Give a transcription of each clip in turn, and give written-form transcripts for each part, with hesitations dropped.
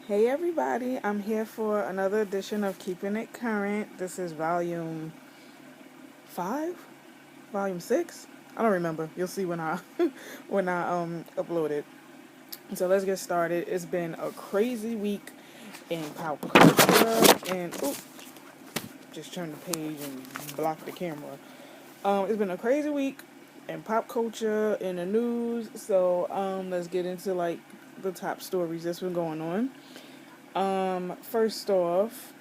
Hey everybody, I'm here for another edition of Keeping It Current. This is volume 5, volume 6. I don't remember. You'll see when I when I upload it. So let's get started. It's been a crazy week in pop culture and just turn the page and block the camera. It's been a crazy week in pop culture in the news. So let's get into like the top stories that's been going on. First off,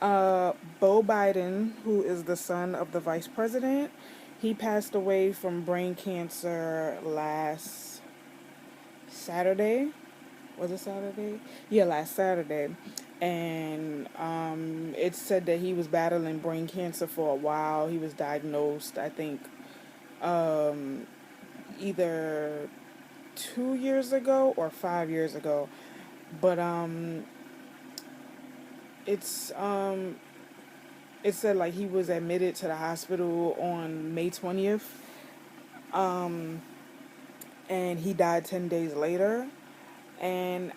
Beau Biden, who is the son of the vice president, he passed away from brain cancer last Saturday. Was it Saturday? Yeah, last Saturday. And it said that he was battling brain cancer for a while. He was diagnosed, I think, um, either 2 years ago or 5 years ago. But it's it said like he was admitted to the hospital on May 20th, um, and he died 10 days later. And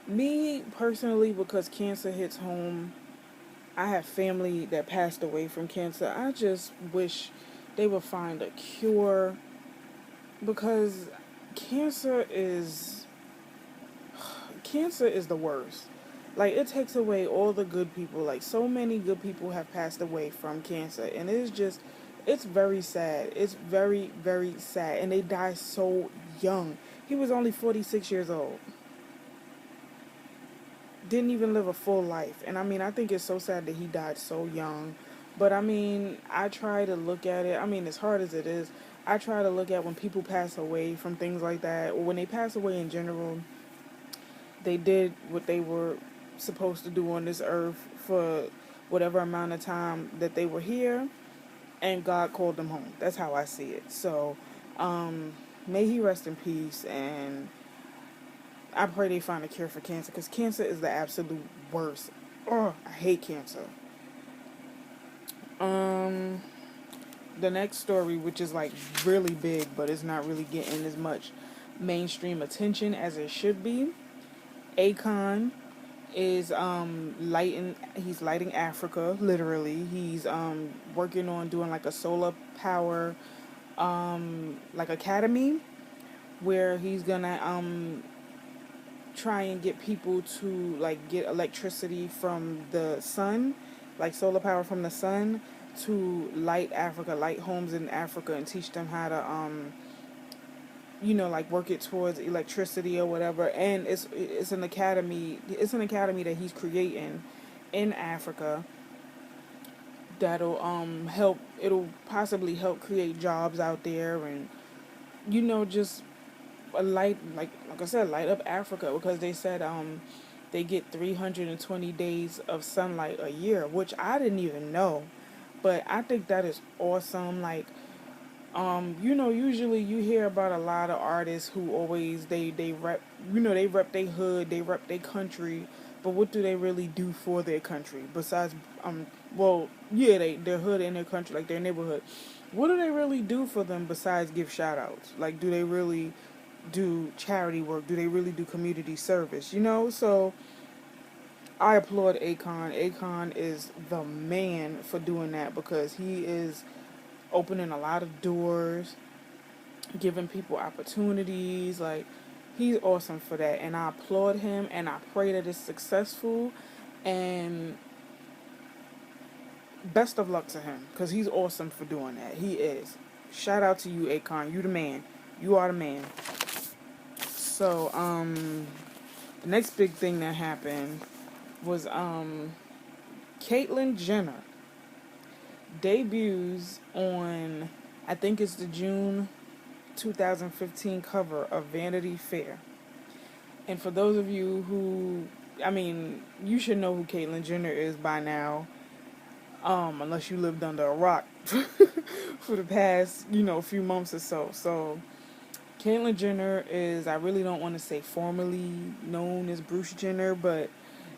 me personally, because cancer hits home, I have family that passed away from cancer. I just wish they would find a cure because cancer is cancer is the worst. Like, it takes away all the good people. Like, so many good people have passed away from cancer, and it's very sad. It's very, very sad, and they die so young. He was only 46 years old. Didn't even live a full life. And I mean, I think it's so sad that he died so young. But I mean, I try to look at it. I mean, as hard as it is, I try to look at when people pass away from things like that, or when they pass away in general, they did what they were supposed to do on this earth for whatever amount of time that they were here, and God called them home. That's how I see it. So, may he rest in peace, and I pray they find a cure for cancer, because cancer is the absolute worst. Oh, I hate cancer. Um, the next story, which is like really big, but it's not really getting as much mainstream attention as it should be. Akon is lighting Africa, literally. He's working on doing like a solar power like academy, where he's gonna try and get people to like get electricity from the sun, like solar power from the sun, to light Africa, light homes in Africa, and teach them how to like work it towards electricity or whatever. And it's an academy. It's an academy that he's creating in Africa that'll help. It'll possibly help create jobs out there, and just a light, like I said, light up Africa, because they said they get 320 days of sunlight a year, which I didn't even know. But I think that is awesome. Like, usually you hear about a lot of artists who always they rep, they rep their hood, they rep their country, but what do they really do for their country besides well, yeah, their hood and their country, like their neighborhood. What do they really do for them besides give shout outs? Like, do they really do charity work? Do they really do community service? So I applaud Akon. Akon is the man for doing that, because he is opening a lot of doors, giving people opportunities. Like, he's awesome for that, and I applaud him, and I pray that it's successful, and best of luck to him, because he's awesome for doing that. He is. Shout out to you, Akon. You the man. You are the man. So, the next big thing that happened was Caitlyn Jenner debuts on, I think it's the June 2015 cover of Vanity Fair. And for those of you who, I mean, you should know who Caitlyn Jenner is by now, unless you lived under a rock for the past, few months or so. So, Caitlyn Jenner is, I really don't want to say formally known as Bruce Jenner, but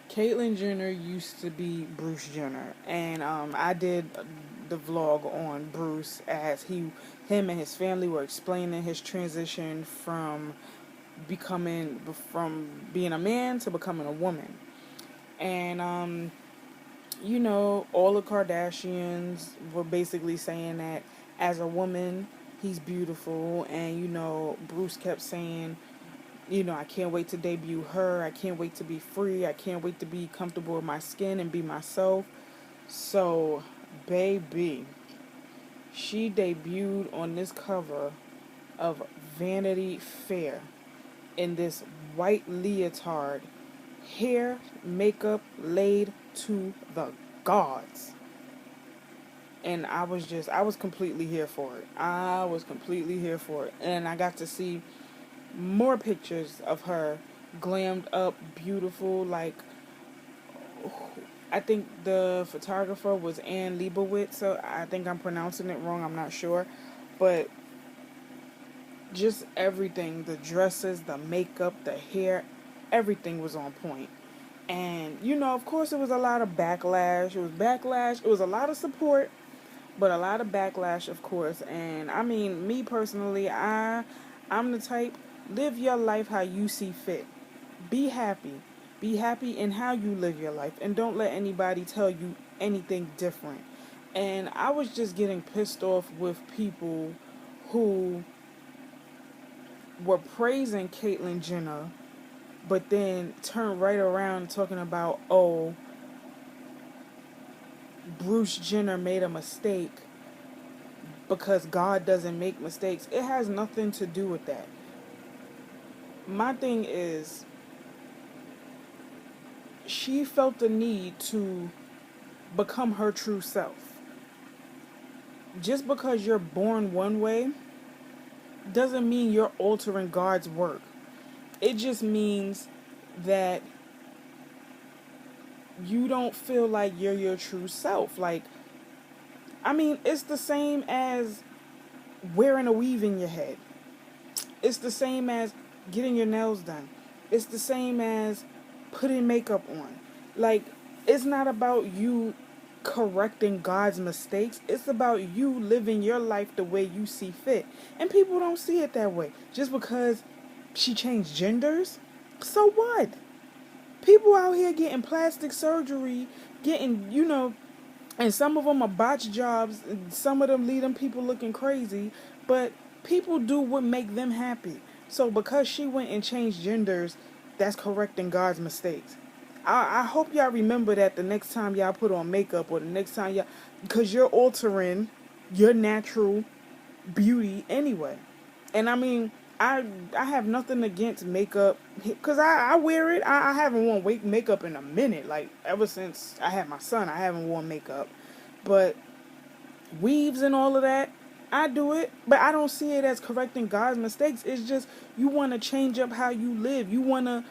Caitlyn Jenner used to be Bruce Jenner. And I did the vlog on Bruce as him and his family were explaining his transition from from being a man to becoming a woman. And all the Kardashians were basically saying that as a woman, he's beautiful. And, Bruce kept saying, I can't wait to debut her. I can't wait to be free. I can't wait to be comfortable with my skin and be myself. So, baby, she debuted on this cover of Vanity Fair in this white leotard, hair, makeup laid to the gods. And I was completely here for it. I was completely here for it. And I got to see more pictures of her glammed up, beautiful, like, I think the photographer was Ann Leibovitz, so I think I'm pronouncing it wrong, I'm not sure. But just everything, the dresses, the makeup, the hair, everything was on point. And, of course it was a lot of backlash. It was a lot of support, but a lot of backlash, of course. And, I mean, me personally, I'm the type, live your life how you see fit. Be happy. Be happy in how you live your life. And don't let anybody tell you anything different. And I was just getting pissed off with people who were praising Caitlyn Jenner, but then turned right around talking about, oh, Bruce Jenner made a mistake because God doesn't make mistakes. It has nothing to do with that. My thing is, she felt the need to become her true self. Just because you're born one way doesn't mean you're altering God's work. It just means that you don't feel like you're your true self. Like, I mean, it's the same as wearing a weave in your head. It's the same as getting your nails done. It's the same as putting makeup on. Like, it's not about you correcting God's mistakes. It's about you living your life the way you see fit. And people don't see it that way. Just because she changed genders, so what? People out here getting plastic surgery, getting, and some of them are botched jobs, and some of them leave them people looking crazy, but people do what make them happy. So because she went and changed genders, that's correcting God's mistakes. I hope y'all remember that the next time y'all put on makeup, or the next time y'all, because you're altering your natural beauty anyway. And I mean, I have nothing against makeup, because I wear it. I haven't worn makeup in a minute. Like, ever since I had my son, I haven't worn makeup. But weaves and all of that, I do it, but I don't see it as correcting God's mistakes. It's just you want to change up how you live. You want to,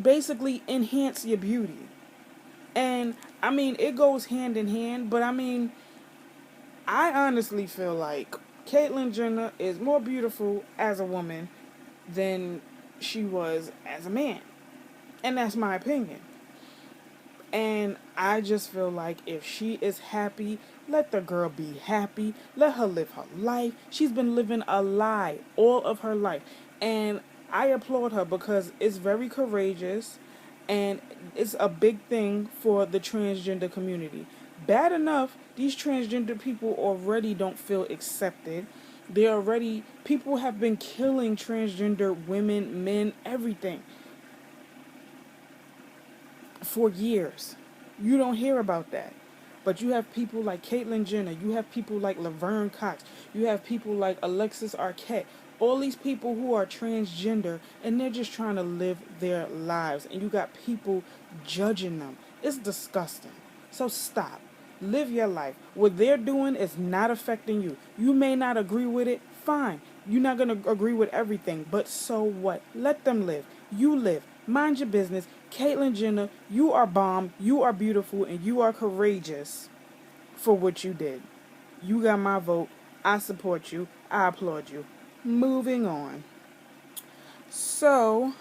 basically enhance your beauty. And, I mean, it goes hand in hand, but I mean, I honestly feel like Caitlyn Jenner is more beautiful as a woman than she was as a man. And that's my opinion. And I just feel like if she is happy, let the girl be happy. Let her live her life. She's been living a lie all of her life. And I applaud her because it's very courageous, and it's a big thing for the transgender community. Bad enough, these transgender people already don't feel accepted. People have been killing transgender women, men, everything for years. You don't hear about that. But you have people like Caitlyn Jenner, you have people like Laverne Cox, you have people like Alexis Arquette, all these people who are transgender, and they're just trying to live their lives, and you got people judging them. It's disgusting. So stop. Live your life. What they're doing is not affecting you. You may not agree with it, fine. You're not going to agree with everything, but so what? Let them live. You live. Mind your business. Caitlyn Jenner, you are bomb, you are beautiful, and you are courageous for what you did. You got my vote. I support you. I applaud you. Moving on. So,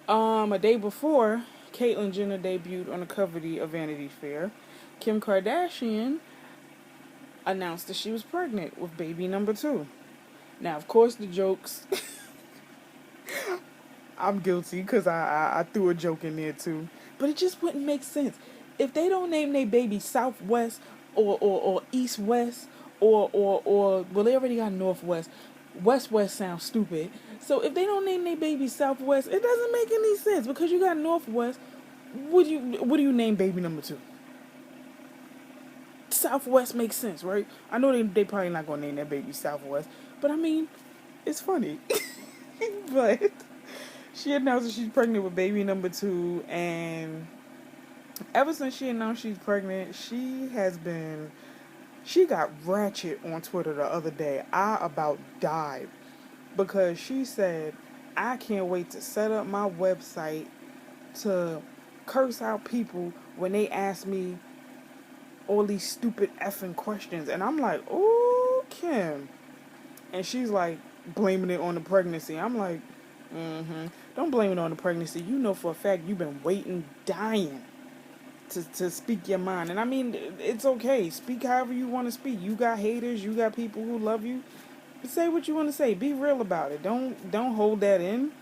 a day before Caitlyn Jenner debuted on the cover of Vanity Fair, Kim Kardashian announced that she was pregnant with baby number 2. Now, of course, the jokes. I'm guilty because I threw a joke in there too. But it just wouldn't make sense. If they don't name their baby Southwest or East West or well, they already got Northwest. West sounds stupid. So if they don't name their baby Southwest, it doesn't make any sense because you got Northwest. What do you name baby number 2? Southwest makes sense, right? I know they probably not gonna name their baby Southwest, but I mean, it's funny. But she announced that she's pregnant with baby number 2, and ever since she announced she's pregnant, she got ratchet on Twitter the other day. I about died because she said, I can't wait to set up my website to curse out people when they ask me all these stupid effing questions. And I'm like, oh, Kim. And she's like, blaming it on the pregnancy. I'm like, don't blame it on the pregnancy. You know for a fact you've been waiting, dying to speak your mind. And I mean, it's okay. Speak however you want to speak. You got haters. You got people who love you. Say what you want to say. Be real about it. Don't hold that in.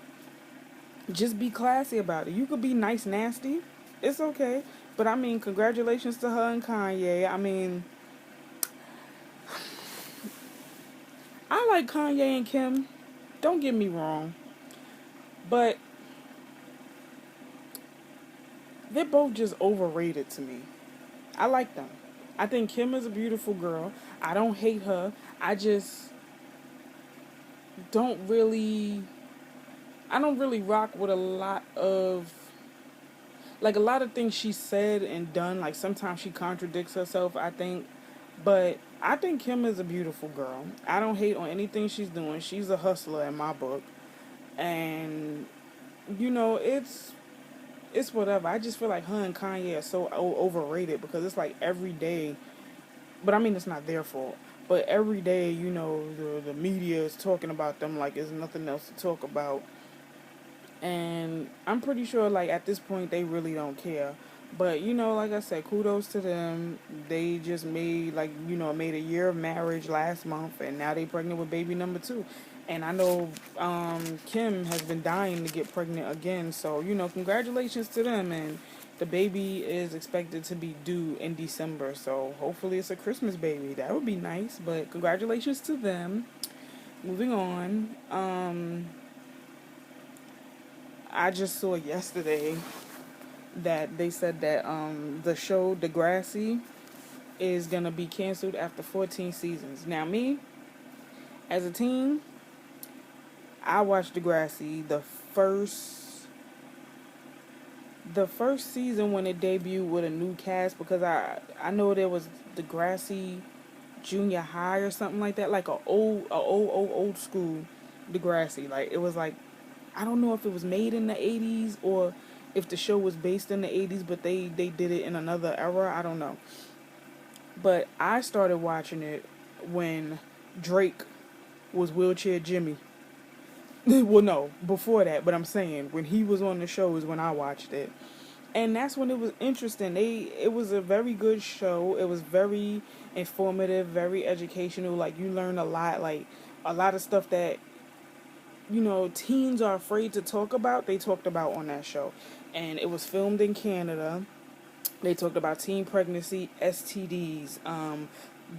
Just be classy about it. You could be nice, nasty. It's okay. But I mean, congratulations to her and Kanye. I mean, I like Kanye and Kim. Don't get me wrong. But they're both just overrated to me. I like them. I think Kim is a beautiful girl. I don't hate her. I don't really rock with a lot of things she said and done. Like sometimes she contradicts herself, I think. But I think Kim is a beautiful girl. I don't hate on anything she's doing. She's a hustler in my book. And, you know, it's whatever. I just feel like her and Kanye are so overrated because it's like every day. But I mean, it's not their fault. But every day, you know, the media is talking about them like there's nothing else to talk about. And I'm pretty sure, like, at this point, they really don't care. But, you know, like I said, kudos to them. They just made a year of marriage last month, and now they pregnant with baby number 2. And I know Kim has been dying to get pregnant again. So, you know, congratulations to them. And the baby is expected to be due in December. So, hopefully it's a Christmas baby. That would be nice. But congratulations to them. Moving on. I just saw yesterday that they said that the show Degrassi is going to be canceled after 14 seasons. Now, me, as a teen, I watched Degrassi the first season when it debuted with a new cast because I know there was Degrassi Junior High or something like that, like a old school Degrassi. Like it was like, I don't know if it was made in the 80s or if the show was based in the 80s, but they did it in another era. I don't know. But I started watching it when Drake was Wheelchair Jimmy. Well, no, before that, but I'm saying when he was on the show is when I watched it. And that's when it was interesting. It was a very good show. It was very informative, very educational. Like, you learn a lot. Like, a lot of stuff that, you know, teens are afraid to talk about, they talked about on that show. And it was filmed in Canada. They talked about teen pregnancy, STDs,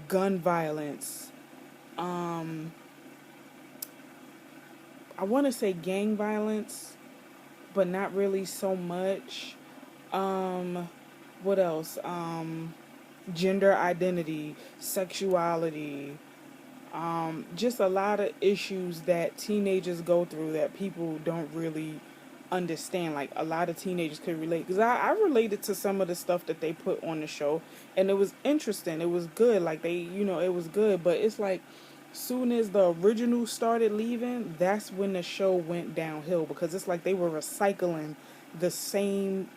gun violence, I want to say gang violence, but not really so much. What else? Gender identity, sexuality, just a lot of issues that teenagers go through that people don't really understand. Like, a lot of teenagers could relate. Because I related to some of the stuff that they put on the show, and it was interesting. It was good. Like, it was good. But it's like, soon as the original started leaving, that's when the show went downhill. Because it's like they were recycling the same,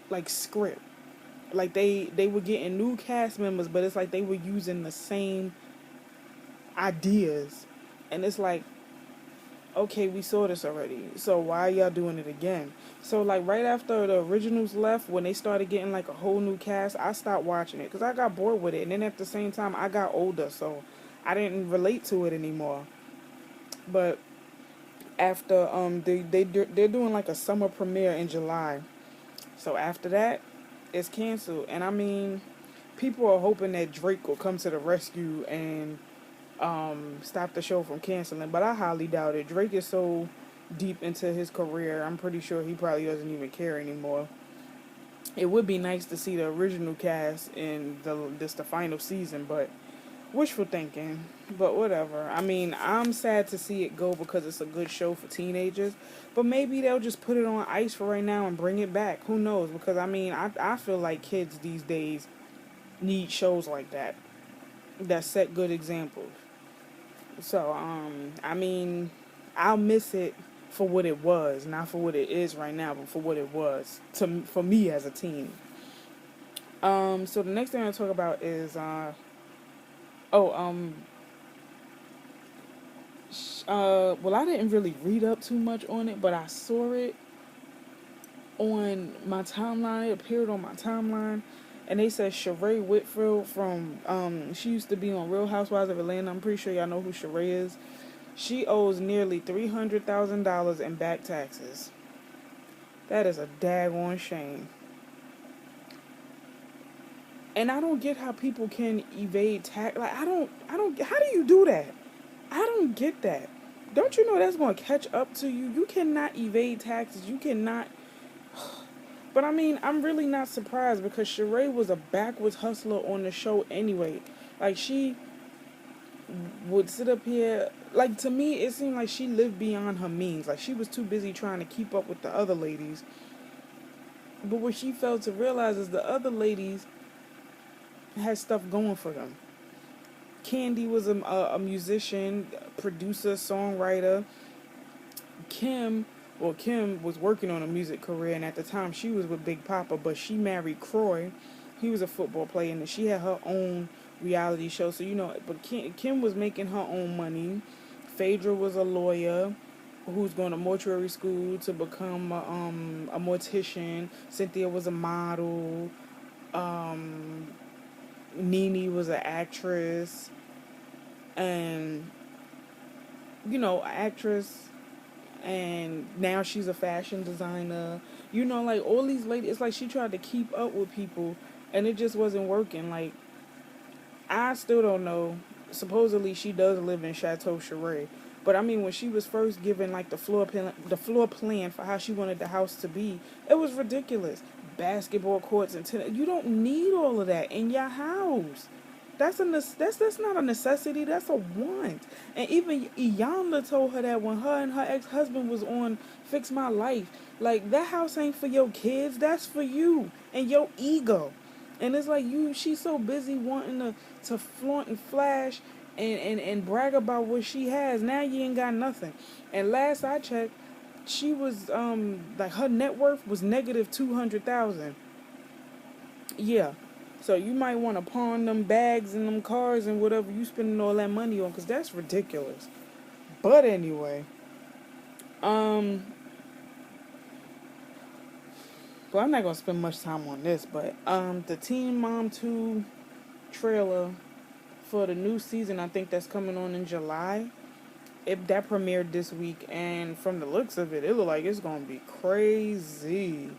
like, script. Like, they were getting new cast members, but it's like they were using the same ideas. And it's like, okay, we saw this already. So why y'all doing it again? So like right after the originals left, when they started getting like a whole new cast, I stopped watching it because I got bored with it. And then at the same time, I got older, so I didn't relate to it anymore. But after they're doing like a summer premiere in July. So after that, it's canceled. And I mean, people are hoping that Drake will come to the rescue and stop the show from canceling, but I highly doubt it. Drake is so deep into his career, I'm pretty sure he probably doesn't even care anymore. It would be nice to see the original cast in the final season, but wishful thinking. But whatever. I mean, I'm sad to see it go because it's a good show for teenagers. But maybe they'll just put it on ice for right now and bring it back. Who knows? Because I mean, I feel like kids these days need shows like that set good examples. So, I mean, I'll miss it for what it was, not for what it is right now, but for what it was for me as a teen. So the next thing I want to talk about is, oh, well, I didn't really read up too much on it, but I saw it on my timeline. It appeared on my timeline, and they said Sheree Whitfield from, she used to be on Real Housewives of Atlanta. I'm pretty sure y'all know who Sheree is. She owes nearly $300,000 in back taxes. That is a daggone shame. And I don't get how people can evade tax. Like, how do you do that? I don't get that. Don't you know that's going to catch up to you? You cannot evade taxes. You cannot. But I mean, I'm really not surprised because Sheree was a backwoods hustler on the show anyway. Like, she would sit up here. Like, to me, it seemed like she lived beyond her means. Like, she was too busy trying to keep up with the other ladies. But what she failed to realize is the other ladies had stuff going for them. Candy was a musician, producer, songwriter. Kim, well, Kim was working on a music career, and at the time she was with Big Papa, but she married Croy. He was a football player, and she had her own reality show. So, you know, but Kim was making her own money. Phaedra was a lawyer who's going to mortuary school to become a mortician. Cynthia was a model. Nene was an actress. And, you know, actress. And now she's a fashion designer. You know, like, all these ladies, it's like she tried to keep up with people, and it just wasn't working. Like, I still don't know. Supposedly she does live in Chateau Sheree. But I mean, when she was first given like the floor plan for how she wanted the house to be, it was ridiculous. Basketball courts and tennis. You don't need all of that in your house. That's not a necessity. That's a want. And even Iyanla told her that when her and her ex-husband was on Fix My Life, like, that house ain't for your kids. That's for you and your ego. And it's like she's so busy wanting to flaunt and flash and brag about what she has. Now you ain't got nothing. And last I checked, she was like, her net worth was negative 200,000. Yeah. So you might want to pawn them bags and them cars and whatever you spending all that money on, because that's ridiculous. But anyway, well, I'm not gonna spend much time on this, but the Teen Mom 2 trailer for the new season, I think that's coming on in July. That premiered this week, and from the looks of it, it look like it's gonna be crazy.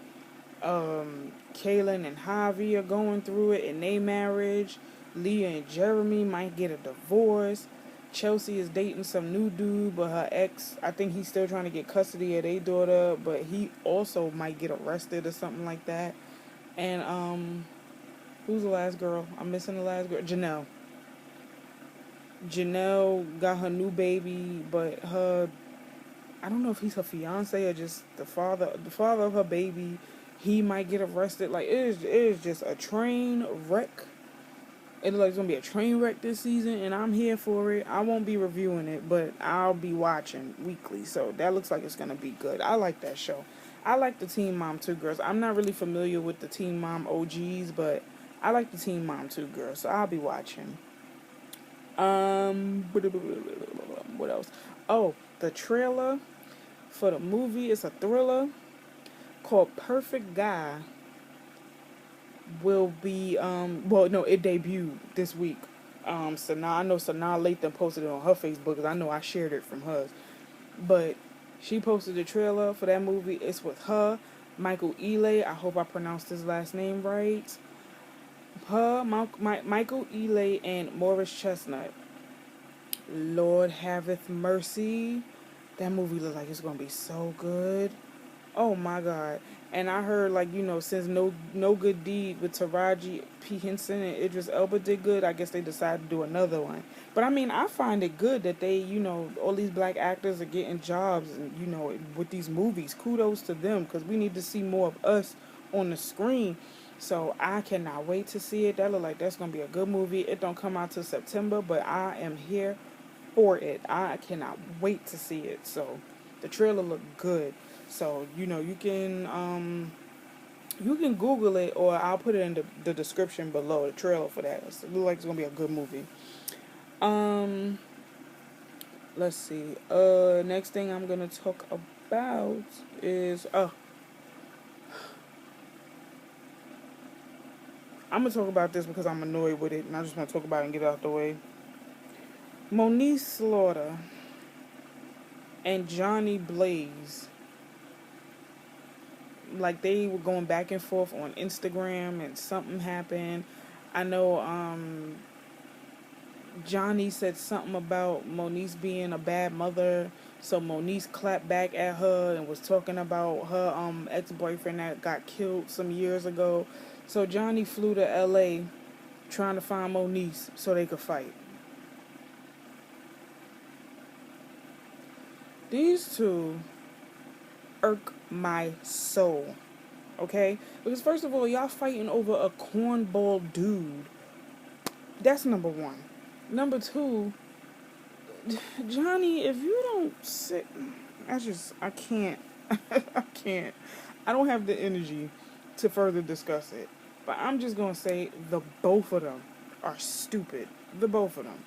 Kaylin and Javi are going through it in their marriage. Leah and Jeremy might get a divorce. Chelsea is dating some new dude, but her ex, I think he's still trying to get custody of their daughter, but he also might get arrested or something like that. And who's the last girl? I'm missing the last girl. Janelle got her new baby, but I don't know if he's her fiance or just the father of her baby. He might get arrested. Like, it is just a train wreck. It looks like it's going to be a train wreck this season, and I'm here for it. I won't be reviewing it, but I'll be watching weekly. So that looks like it's going to be good. I like that show. I like the Teen Mom 2 girls. I'm not really familiar with the Teen Mom OGs, but I like the Teen Mom 2 girls, so I'll be watching. What else? Oh, the trailer for the movie. It's a thriller called Perfect Guy. Will be well, no, it debuted this week. I know Sanaa Lathan posted it on her Facebook because I know I shared it from hers. But she posted the trailer for that movie. It's with her, Michael Ealy. I hope I pronounced his last name right. Michael Ealy and Morris Chesnut. Lord haveth mercy. That movie looks like it's gonna be so good. Oh my god. And I heard, like, since no good deed with Taraji P. Henson and Idris Elba did good, I guess they decided to do another one. But I mean, I find it good that they, all these black actors are getting jobs and, with these movies. Kudos to them because we need to see more of us on the screen. So I cannot wait to see it. That look like that's going to be a good movie. It don't come out till September, but I am here for it. I cannot wait to see it. So the trailer looked good. So, you can Google it, or I'll put it in the description below, the trailer for that. It looks like it's gonna be a good movie. Let's see. Next thing I'm gonna talk about is I'm gonna talk about this because I'm annoyed with it, and I just want to talk about it and get it out the way. Moniece Slaughter and Jhonni Blaze, like, they were going back and forth on Instagram and something happened. I know Jhonni said something about Moniece being a bad mother, so Moniece clapped back at her and was talking about her ex-boyfriend that got killed some years ago. So Jhonni flew to LA trying to find Moniece so they could fight. These two irk my soul, okay? Because first of all, y'all fighting over a cornball dude. That's number one. Number two, Jhonni, if you don't sit, I can't. I can't. I don't have the energy to further discuss it. But I'm just going to say the both of them are stupid. The both of them.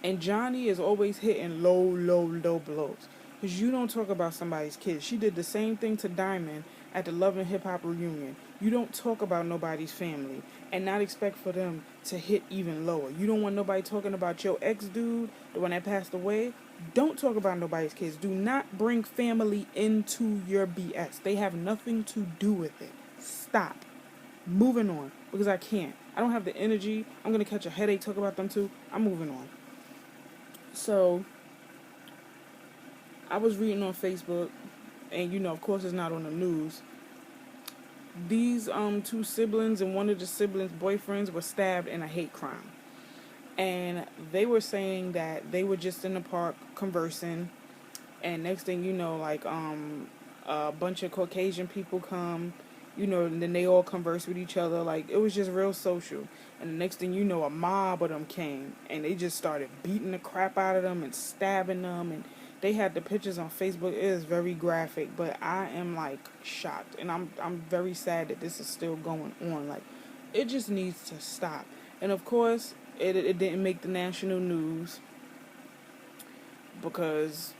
And Jhonni is always hitting low blows. Because you don't talk about somebody's kids. She did the same thing to Diamond at the Love and Hip Hop reunion. You don't talk about nobody's family and not expect for them to hit even lower. You don't want nobody talking about your ex-dude, the one that passed away. Don't talk about nobody's kids. Do not bring family into your BS. They have nothing to do with it. Stop. Moving on. Because I can't. I don't have the energy. I'm going to catch a headache talking about them too. I'm moving on. So, I was reading on Facebook, and of course it's not on the news. These two siblings and one of the siblings' boyfriends were stabbed in a hate crime. And they were saying that they were just in the park conversing, and next thing you know, like a bunch of Caucasian people come, and then they all converse with each other. Like, it was just real social. And the next thing you know, a mob of them came, and they just started beating the crap out of them and stabbing them, and they had the pictures on Facebook. It is very graphic, but I am, like, shocked, and I'm very sad that this is still going on. Like, it just needs to stop. And of course, it didn't make the national news because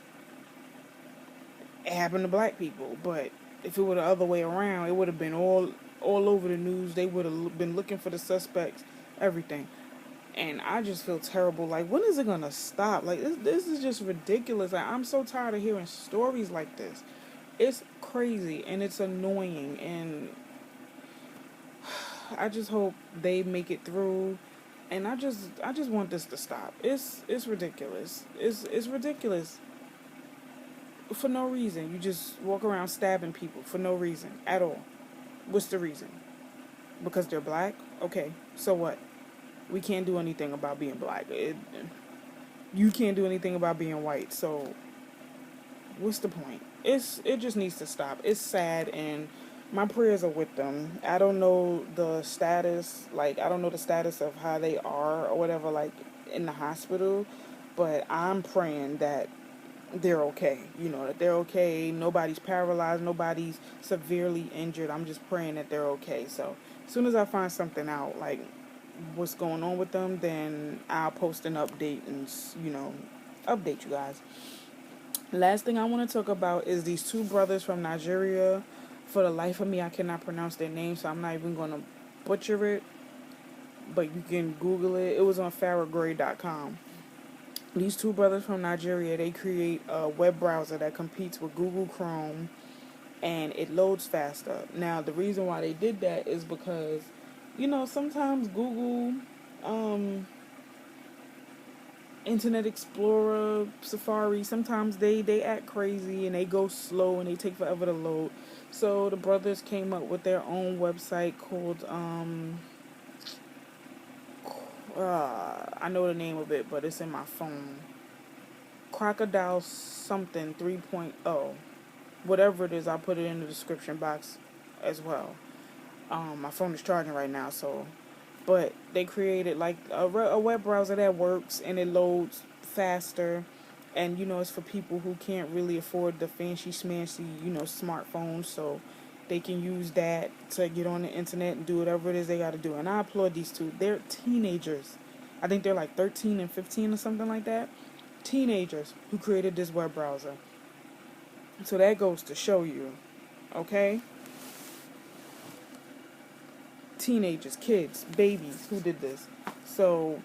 it happened to black people, but if it were the other way around, it would have been all over the news. They would have been looking for the suspects, everything. And I just feel terrible. Like, when is it going to stop? Like, this is just ridiculous. Like, I'm so tired of hearing stories like this. It's crazy, and it's annoying, and I just hope they make it through. And I just want this to stop. It's ridiculous. It's ridiculous. For no reason. You just walk around stabbing people for no reason at all. What's the reason? Because they're black? Okay, so what? We can't do anything about being black. You can't do anything about being white. So what's the point? It just needs to stop. It's sad, and my prayers are with them. I don't know the status. Like, I don't know the status of how they are or whatever, like, in the hospital. But I'm praying that they're okay. That they're okay. Nobody's paralyzed. Nobody's severely injured. I'm just praying that they're okay. So as soon as I find something out, like, what's going on with them, then I'll post an update and, update you guys. Last thing I want to talk about is these two brothers from Nigeria. For the life of me, I cannot pronounce their name, so I'm not even going to butcher it. But you can Google it. It was on farragray.com. These two brothers from Nigeria, they create a web browser that competes with Google Chrome, and it loads faster. Now, the reason why they did that is because, sometimes Google, Internet Explorer, Safari, sometimes they act crazy and they go slow and they take forever to load. So the brothers came up with their own website called I know the name of it, but it's in my phone. Crocodile something 3.0. Whatever it is, I'll put it in the description box as well. My phone is charging right now, so. But they created like a web browser that works and it loads faster. And, it's for people who can't really afford the fancy schmancy, smartphones. So they can use that to get on the internet and do whatever it is they got to do. And I applaud these two. They're teenagers. I think they're like 13 and 15 or something like that. Teenagers who created this web browser. So that goes to show you, okay? Teenagers, kids, babies who did this. So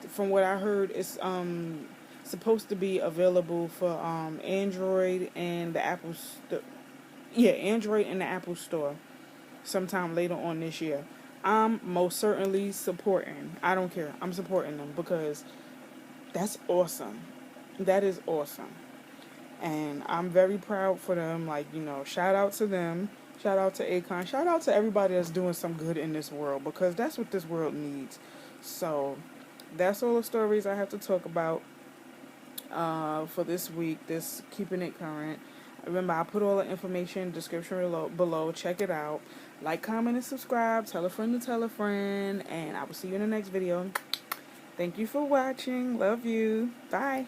from what I heard, it's supposed to be available for Android and the Apple Android and the Apple Store sometime later on this year. I'm most certainly supporting. I don't care. I'm supporting them because that's awesome. That is awesome. And I'm very proud for them. Like, shout out to them. Shout out to Akon. Shout out to everybody that's doing some good in this world because that's what this world needs. So, that's all the stories I have to talk about for this week. This Keeping It Current. Remember, I put all the information in the description below. Check it out. Like, comment, and subscribe. Tell a friend to tell a friend. And I will see you in the next video. Thank you for watching. Love you. Bye.